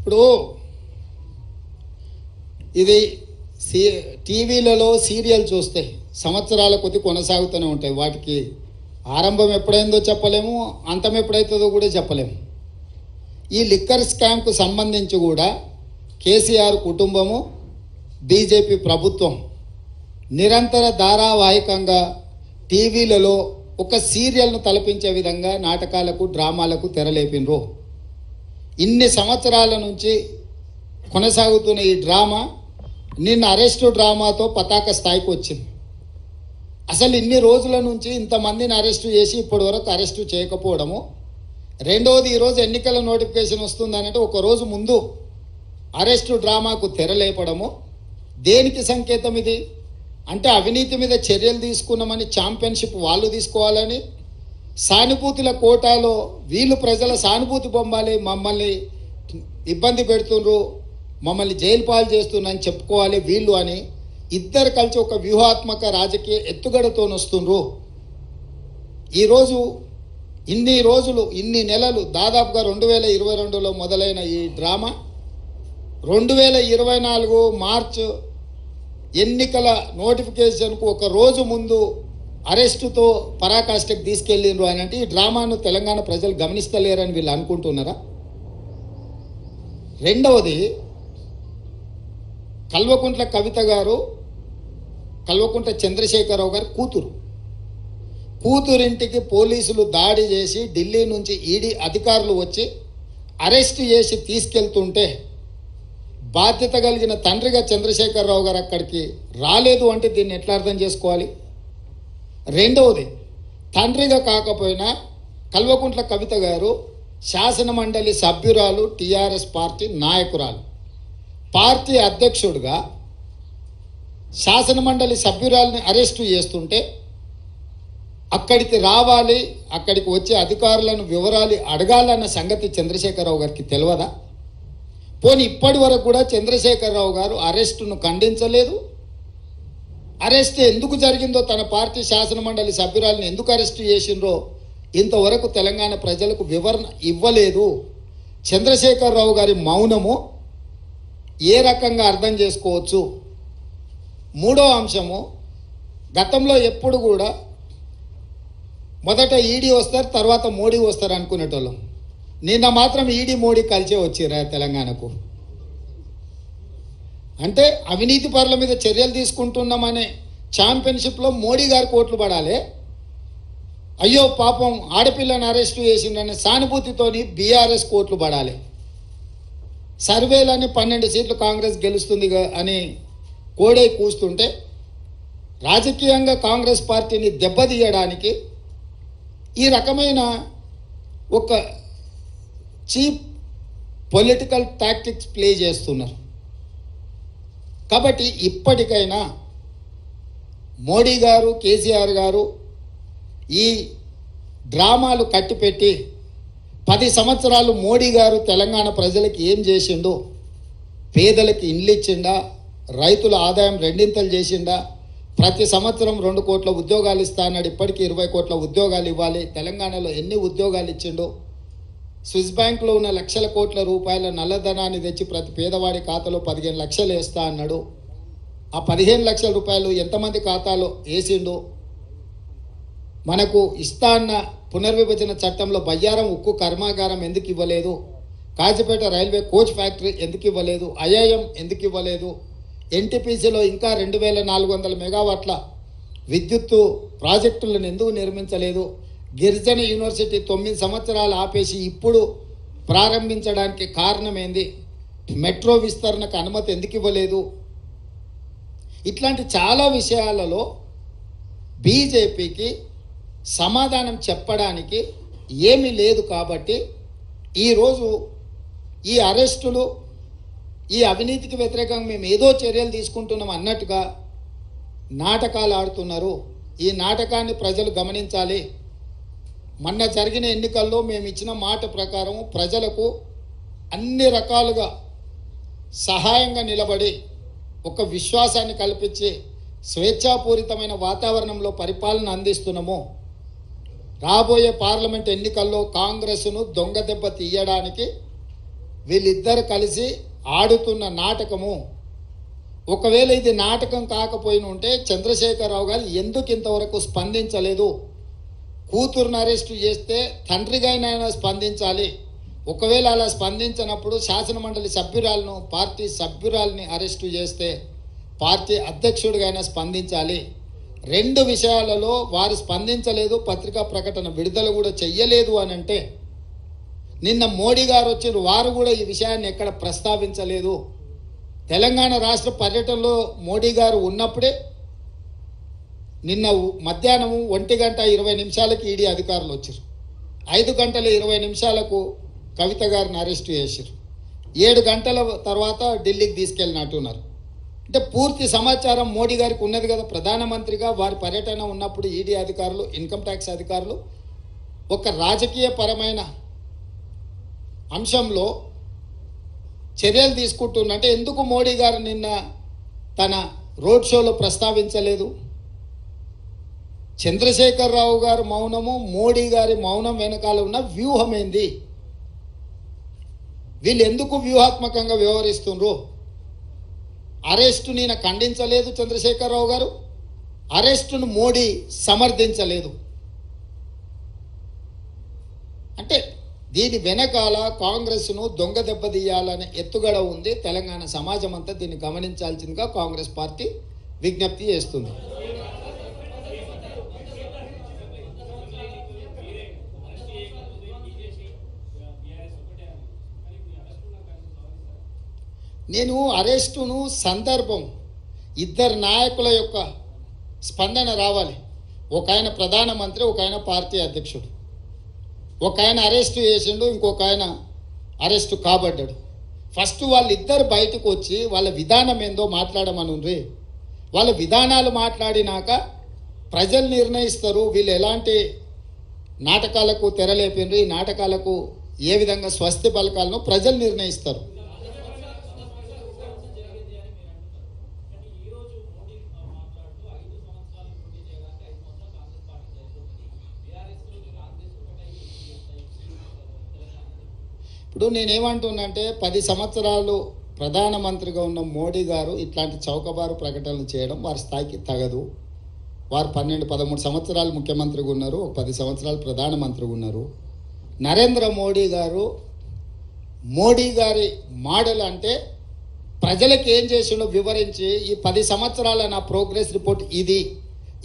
ఇప్పుడు ఇది టీవీలలో సీరియల్ చూస్తే సంవత్సరాల కొద్ది కొనసాగుతూనే ఉంటాయి. వాటికి ఆరంభం ఎప్పుడైందో చెప్పలేము, అంతం ఎప్పుడైతుందో కూడా చెప్పలేము. ఈ లిక్కర్ స్కామ్కు సంబంధించి కూడా కేసీఆర్ కుటుంబము, బీజేపీ ప్రభుత్వం నిరంతర ధారావాహికంగా టీవీలలో ఒక సీరియల్ను తలపించే విధంగా నాటకాలకు, డ్రామాలకు తెరలేపినరు. ఇన్ని సంవత్సరాల నుంచి కొనసాగుతున్న ఈ డ్రామా నిన్న అరెస్టు డ్రామాతో పతాక స్థాయికి వచ్చింది. అసలు ఇన్ని రోజుల నుంచి ఇంతమందిని అరెస్టు చేసి ఇప్పటి వరకు అరెస్టు చేయకపోవడము. రెండవది, ఈరోజు ఎన్నికల నోటిఫికేషన్ వస్తుందనంటే ఒక రోజు ముందు అరెస్టు డ్రామాకు తెరలేపడము. దేనికి సంకేతం ఇది? అంటే అవినీతి మీద చర్యలు తీసుకున్నామని ఛాంపియన్షిప్ వాళ్ళు తీసుకోవాలని, సానుభూతుల కోటాలో వీళ్ళు ప్రజల సానుభూతి పొందాలి, మమ్మల్ని ఇబ్బంది పెడుతుండ్రు, మమ్మల్ని జైలు పాలు చేస్తున్నారని చెప్పుకోవాలి వీళ్ళు అని ఇద్దరు కలిసి ఒక వ్యూహాత్మక రాజకీయ ఎత్తుగడతో వస్తుండ్రు. ఈరోజు ఇన్ని రోజులు, ఇన్ని నెలలు, దాదాపుగా 2022లో మొదలైన ఈ డ్రామా 2024 మార్చ్ ఎన్నికల నోటిఫికేషన్కు ఒక రోజు ముందు అరెస్టుతో పరాకాష్ఠకు తీసుకెళ్ళిండ్రు అని అంటే ఈ డ్రామాను తెలంగాణ ప్రజలు గమనిస్తలేరని వీళ్ళు అనుకుంటున్నారా? రెండవది, కల్వకుంట్ల కవిత గారు, కల్వకుంట్ల చంద్రశేఖరరావు గారు కూతురింటికి పోలీసులు దాడి చేసి ఢిల్లీ నుంచి ఈడీ అధికారులు వచ్చి అరెస్ట్ చేసి తీసుకెళ్తుంటే బాధ్యత కలిగిన తండ్రిగా చంద్రశేఖరరావు గారు అక్కడికి రాలేదు అంటే దీన్ని ఎట్లా అర్థం చేసుకోవాలి? రెండవది, తండ్రిగా కాకపోయినా కల్వకుంట్ల కవిత గారు శాసన మండలి సభ్యురాలు, టీఆర్ఎస్ పార్టీ నాయకురాలు, పార్టీ అధ్యక్షుడిగా శాసన మండలి సభ్యురాలని అరెస్టు చేస్తుంటే అక్కడికి రావాలి, అక్కడికి వచ్చే అధికారులను వివరాలు అడగాలన్న సంగతి చంద్రశేఖరరావు గారికి తెలియదా? పోనీ ఇప్పటి వరకు కూడా చంద్రశేఖరరావు గారు అరెస్టును ఖండించలేదు. అరెస్ట్ ఎందుకు జరిగిందో, తన పార్టీ శాసన మండలి సభ్యురాలను ఎందుకు అరెస్టు చేసిండ్రో ఇంతవరకు తెలంగాణ ప్రజలకు వివరణ ఇవ్వలేదు. చంద్రశేఖరరావు గారి మౌనము ఏ రకంగా అర్థం చేసుకోవచ్చు? మూడో అంశము, గతంలో ఎప్పుడు కూడా మొదట ఈడీ వస్తారు, తర్వాత మోడీ వస్తారు అనుకునేటోళ్ళం. నిన్న మాత్రం ఈడీ మోడీ కలిసే వచ్చిరా తెలంగాణకు. అంటే అవినీతి పరుల మీద చర్యలు తీసుకుంటున్నామనే ఛాంపియన్షిప్లో మోడీ గారు కోట్లు పడాలి, అయ్యో పాపం ఆడపిల్లని అరెస్టు చేసిందనే సానుభూతితోని బీఆర్ఎస్ కోట్లు పడాలి. సర్వేలని 12 సీట్లు కాంగ్రెస్ గెలుస్తుంది అని కోడై కూస్తుంటే రాజకీయంగా కాంగ్రెస్ పార్టీని దెబ్బతీయడానికి ఈ రకమైన ఒక చీప్ పొలిటికల్ టాక్టిక్స్ ప్లే చేస్తున్నారు. కాబట్టి ఇప్పటికైనా మోడీ గారు, కేసీఆర్ గారు ఈ డ్రామాలు కట్టిపెట్టి 10 సంవత్సరాలు మోడీ గారు తెలంగాణ ప్రజలకు ఏం చేసిండు? పేదలకు ఇండ్లు ఇచ్చిండా? రైతుల ఆదాయం రెండింతలు చేసిండా? ప్రతి సంవత్సరం 2 కోట్ల ఉద్యోగాలు ఇస్తా అన్నాడు, ఇప్పటికీ 20 కోట్ల ఉద్యోగాలు ఇవ్వాలి. తెలంగాణలో ఎన్ని ఉద్యోగాలు ఇచ్చిండు? స్విస్ బ్యాంకులో ఉన్న లక్షల కోట్ల రూపాయల నల్లధనాన్ని తెచ్చి ప్రతి పేదవాడి ఖాతాలో 15 లక్షలు వేస్తా అన్నాడు. ఆ 15 లక్షల రూపాయలు ఎంతమంది ఖాతాలో వేసిండు? మనకు ఇస్తా అన్న పునర్విభజన చట్టంలో బయ్యారం ఉక్కు కర్మాగారం ఎందుకు ఇవ్వలేదు? కాజీపేట రైల్వే కోచ్ ఫ్యాక్టరీ ఎందుకు ఇవ్వలేదు? ఐఐఎం ఎందుకు ఇవ్వలేదు? ఎన్టీపీసీలో ఇంకా 2400 మెగావాట్ల విద్యుత్తు ప్రాజెక్టులను ఎందుకు నిర్మించలేదు? గిరిజన యూనివర్సిటీ 9 సంవత్సరాలు ఆపేసి ఇప్పుడు ప్రారంభించడానికి కారణం ఏంది? మెట్రో విస్తరణకు అనుమతి ఎందుకు ఇవ్వలేదు? ఇట్లాంటి చాలా విషయాలలో బీజేపీకి సమాధానం చెప్పడానికి ఏమీ లేదు. కాబట్టి ఈరోజు ఈ అరెస్టులు, ఈ అవినీతికి వ్యతిరేకంగా మేము ఏదో చర్యలు తీసుకుంటున్నాం అన్నట్టుగా నాటకాలు ఆడుతున్నారు. ఈ నాటకాన్ని ప్రజలు గమనించాలి. మొన్న జరిగిన ఎన్నికల్లో మేము ఇచ్చిన మాట ప్రకారం ప్రజలకు అన్ని రకాలుగా సహాయంగా నిలబడి ఒక విశ్వాసాన్ని కల్పించి స్వేచ్ఛాపూరితమైన వాతావరణంలో పరిపాలన అందిస్తున్నాము. రాబోయే పార్లమెంట్ ఎన్నికల్లో కాంగ్రెస్ను దొంగ దెబ్బ తీయడానికి వీళ్ళిద్దరు కలిసి ఆడుతున్న నాటకము. ఒకవేళ ఇది నాటకం కాకపోయిన ఉంటే చంద్రశేఖరరావు గారు ఎందుకు ఇంతవరకు స్పందించలేదు? కూతురుని అరెస్టు చేస్తే తండ్రిగానైనా స్పందించాలి. ఒకవేళ అలా స్పందించినప్పుడు శాసనమండలి సభ్యురాలను, పార్టీ సభ్యురాలని అరెస్టు చేస్తే పార్టీ అధ్యక్షుడిగా స్పందించాలి. రెండు విషయాలలో వారు స్పందించలేదు, పత్రికా ప్రకటన విడుదల కూడా చెయ్యలేదు అని అంటే, నిన్న మోడీ గారు వచ్చిన వారు కూడా ఈ విషయాన్ని ఎక్కడ ప్రస్తావించలేదు. తెలంగాణ రాష్ట్ర పర్యటనలో మోడీ గారు ఉన్నప్పుడే నిన్న మధ్యాహ్నం 1:20 ఈడీ అధికారులు వచ్చారు. 5:20 కవిత గారిని అరెస్టు చేశారు. 7 గంటల తర్వాత ఢిల్లీకి తీసుకెళ్ళినట్టున్నారు. అంటే పూర్తి సమాచారం మోడీ గారికి ఉన్నది కదా. ప్రధానమంత్రిగా వారి పర్యటన ఉన్నప్పుడు ఈడీ అధికారులు, ఇన్కమ్ ట్యాక్స్ అధికారులు ఒక రాజకీయ పరమైన అంశంలో చర్యలు తీసుకుంటున్నట్టే ఎందుకు మోడీ గారు నిన్న తన రోడ్ షోలో ప్రస్తావించలేదు? చంద్రశేఖరరావు గారు మౌనము, మోడీ గారి మౌనం వెనకాల ఉన్న వ్యూహం ఏంది? వీళ్ళు ఎందుకు వ్యూహాత్మకంగా వ్యవహరిస్తున్నారు? అరెస్టు నేను ఖండించలేదు చంద్రశేఖరరావు గారు, అరెస్టును మోడీ సమర్థించలేదు. అంటే దీని వెనకాల కాంగ్రెస్ను దొంగ దెబ్బతీయాలనే ఎత్తుగడ ఉంది. తెలంగాణ సమాజం అంతా దీన్ని గమనించాల్సిందిగా కాంగ్రెస్ పార్టీ విజ్ఞప్తి చేస్తుంది. నేను అరెస్టును సందర్భం, ఇద్దరు నాయకుల యొక్క స్పందన రావాలి. ఒక ఆయన ప్రధానమంత్రి, ఒక ఆయన పార్టీ అధ్యక్షుడు. ఒక ఆయన అరెస్టు చేసిండు, ఇంకొక ఆయన అరెస్టు కాబడ్డాడు. ఫస్ట్ వాళ్ళిద్దరు బయటకు వచ్చి వాళ్ళ విధానం ఏందో మాట్లాడమనుండ్రి. వాళ్ళ విధానాలు మాట్లాడినాక ప్రజలు నిర్ణయిస్తారు వీళ్ళు ఎలాంటి నాటకాలకు తెరలేపిండ్రు, ఈ నాటకాలకు ఏ విధంగా స్వస్తి పలకాలనో ప్రజలు నిర్ణయిస్తారు. ఇప్పుడు నేనేమంటున్నానంటే 10 సంవత్సరాలు ప్రధానమంత్రిగా ఉన్న మోడీ గారు ఇట్లాంటి చౌకబారు ప్రకటనలు చేయడం వారి స్థాయికి తగదు. వారు 12-13 సంవత్సరాలు ముఖ్యమంత్రిగా ఉన్నారు, 10 సంవత్సరాలు ప్రధానమంత్రిగా ఉన్నారు. నరేంద్ర మోడీ గారు, మోడీ గారి మోడల్ అంటే ప్రజలకు ఏం చేసిండో వివరించి ఈ 10 సంవత్సరాల నా ప్రోగ్రెస్ రిపోర్ట్ ఇది,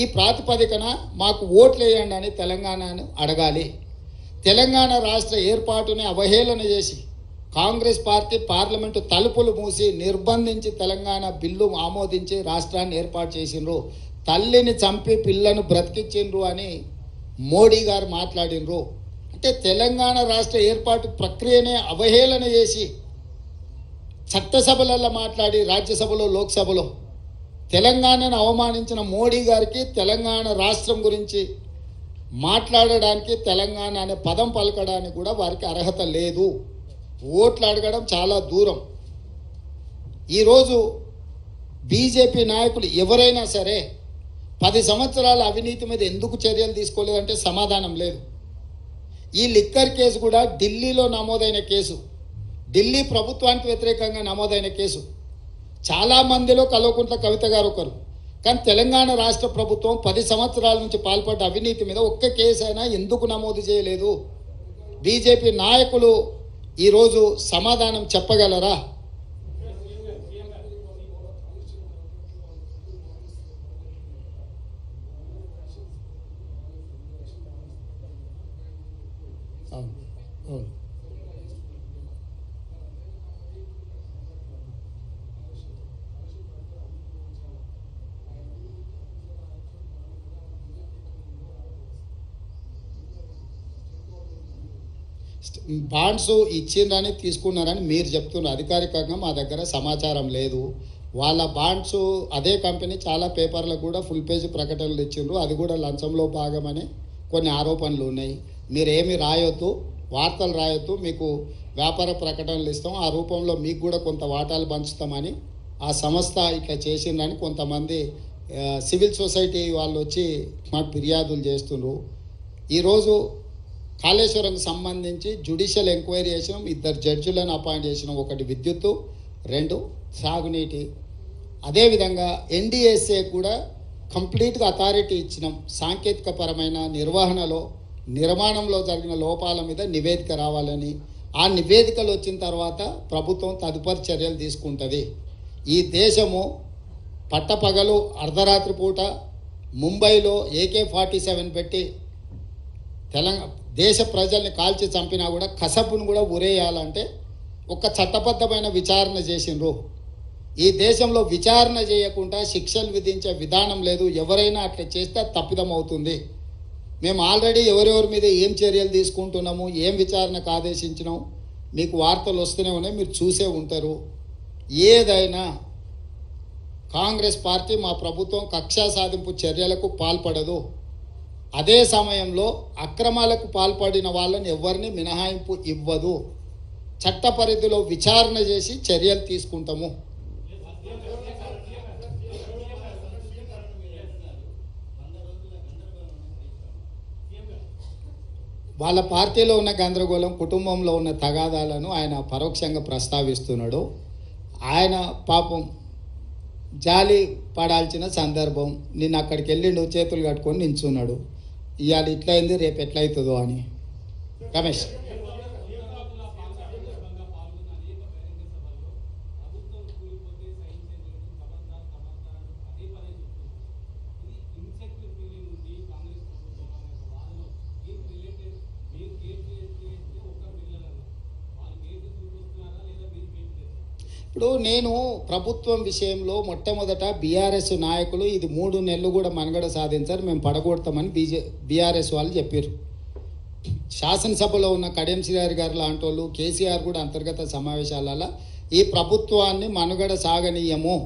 ఈ ప్రాతిపదికన మాకు ఓట్లు వేయండి అని తెలంగాణను అడగాలి. తెలంగాణ రాష్ట్ర ఏర్పాటుని అవహేళన చేసి కాంగ్రెస్ పార్టీ పార్లమెంటు తలుపులు మూసి నిర్బంధించి తెలంగాణ బిల్లు ఆమోదించి రాష్ట్రాన్ని ఏర్పాటు చేసిండ్రు. తల్లిని చంపి పిల్లను బ్రతికించిండ్రు అని మోడీ గారు మాట్లాడినరు. అంటే తెలంగాణ రాష్ట్ర ఏర్పాటు ప్రక్రియనే అవహేళన చేసి చట్టసభలలో మాట్లాడి రాజ్యసభలో, లోక్సభలో తెలంగాణను అవమానించిన మోడీ గారికి తెలంగాణ రాష్ట్రం గురించి మాట్లాడడానికి, తెలంగాణ అనే పదం పలకడానికి కూడా వారికి అర్హత లేదు. ఓట్లు అడగడం చాలా దూరం. ఈరోజు బీజేపీ నాయకులు ఎవరైనా సరే 10 సంవత్సరాల అవినీతి మీద ఎందుకు చర్యలు తీసుకోలేదంటే సమాధానం లేదు. ఈ లిక్కర్ కేసు కూడా ఢిల్లీలో నమోదైన కేసు, ఢిల్లీ ప్రభుత్వానికి వ్యతిరేకంగా నమోదైన కేసు. చాలామందిలో కల్వకుంట్ల కవిత గారు ఒకరు. కానీ తెలంగాణ రాష్ట్ర ప్రభుత్వం 10 సంవత్సరాల నుంచి పాల్పడ్డ అవినీతి మీద ఒక్క కేసు అయినా ఎందుకు నమోదు చేయలేదు? బీజేపీ నాయకులు ఈరోజు సమాధానం చెప్పగలరా? బాండ్స్ ఇచ్చిండ్రని తీసుకున్నారని మీరు చెప్తున్నారు. అధికారికంగా మా దగ్గర సమాచారం లేదు. వాళ్ళ బాండ్స్ అదే కంపెనీ చాలా పేపర్లకు కూడా ఫుల్ పేజ్ ప్రకటనలు ఇచ్చిండ్రు. అది కూడా లంచంలో భాగమని కొన్ని ఆరోపణలు ఉన్నాయి. మీరేమి రాయొద్దు, వార్తలు రాయొద్దు, మీకు వ్యాపార ప్రకటనలు ఇస్తాం, ఆ రూపంలో మీకు కూడా కొంత వాటాలు పంచుతామని ఆ సంస్థ ఇట్లా చేసిందని కొంతమంది సివిల్ సొసైటీ వాళ్ళు వచ్చి మాకు ఫిర్యాదులు చేస్తున్నారు. ఈరోజు కాళేశ్వరంకి సంబంధించి జ్యుడిషియల్ ఎంక్వైరీ చేసినాం, 2 జడ్జిలను అపాయింట్ చేసినాం. ఒకటి విద్యుత్తు, 2 సాగునీటి. అదేవిధంగా ఎన్డిఎస్ఏ కూడా కంప్లీట్గా అథారిటీ ఇచ్చినాం. సాంకేతికపరమైన నిర్మాణంలో జరిగిన లోపాల మీద నివేదిక రావాలని. ఆ నివేదికలు వచ్చిన తర్వాత ప్రభుత్వం తదుపరి చర్యలు తీసుకుంటుంది. ఈ దేశము పట్టపగలు అర్ధరాత్రి పూట ముంబైలో AK-47 పెట్టి దేశ ప్రజల్ని కాల్చి చంపినా కూడా కసపును కూడా ఉరేయాలంటే ఒక చట్టబద్ధమైన విచారణ చేసిండ్రు. ఈ దేశంలో విచారణ చేయకుండా శిక్షలు విధించే విధానం లేదు. ఎవరైనా అట్లా చేస్తే తప్పిదం అవుతుంది. మేము ఆల్రెడీ ఎవరెవరి మీద ఏం చర్యలు తీసుకుంటున్నాము, ఏం విచారణకు ఆదేశించినాం, మీకు వార్తలు వస్తూనే ఉన్నాయి, మీరు చూసే ఉంటారు. ఏదైనా కాంగ్రెస్ పార్టీ మా ప్రభుత్వం కక్షా సాధింపు చర్యలకు పాల్పడదు. అదే సమయంలో అక్రమాలకు పాల్పడిన వాళ్ళని ఎవరిని మినహాయింపు ఇవ్వదు. చట్ట పరిధిలో విచారణ చేసి చర్యలు తీసుకుంటాము. వాళ్ళ పార్టీలో ఉన్న గందరగోళం, కుటుంబంలో ఉన్న తగాదాలను ఆయన పరోక్షంగా ప్రస్తావిస్తున్నాడు. ఆయన పాపం జాలి పడాల్సిన సందర్భం. నిన్న అక్కడికి వెళ్ళిండు, చేతులు కట్టుకొని నించున్నాడు. ఇవాళ ఇట్లయింది, రేపు ఎట్లయితుందో అని. రమేష్, ఇప్పుడు నేను ప్రభుత్వం విషయంలో మొట్టమొదట బీఆర్ఎస్ నాయకులు ఇది 3 నెలలు కూడా మనుగడ సాధించారు, మేము పడగొడతామని బీఆర్ఎస్ వాళ్ళు చెప్పారు. శాసనసభలో ఉన్న కడియం శ్రీహరి గారు లాంటి వాళ్ళు, కేసీఆర్ కూడా అంతర్గత సమావేశాలలో ఈ ప్రభుత్వాన్ని మనుగడ సాగనీయము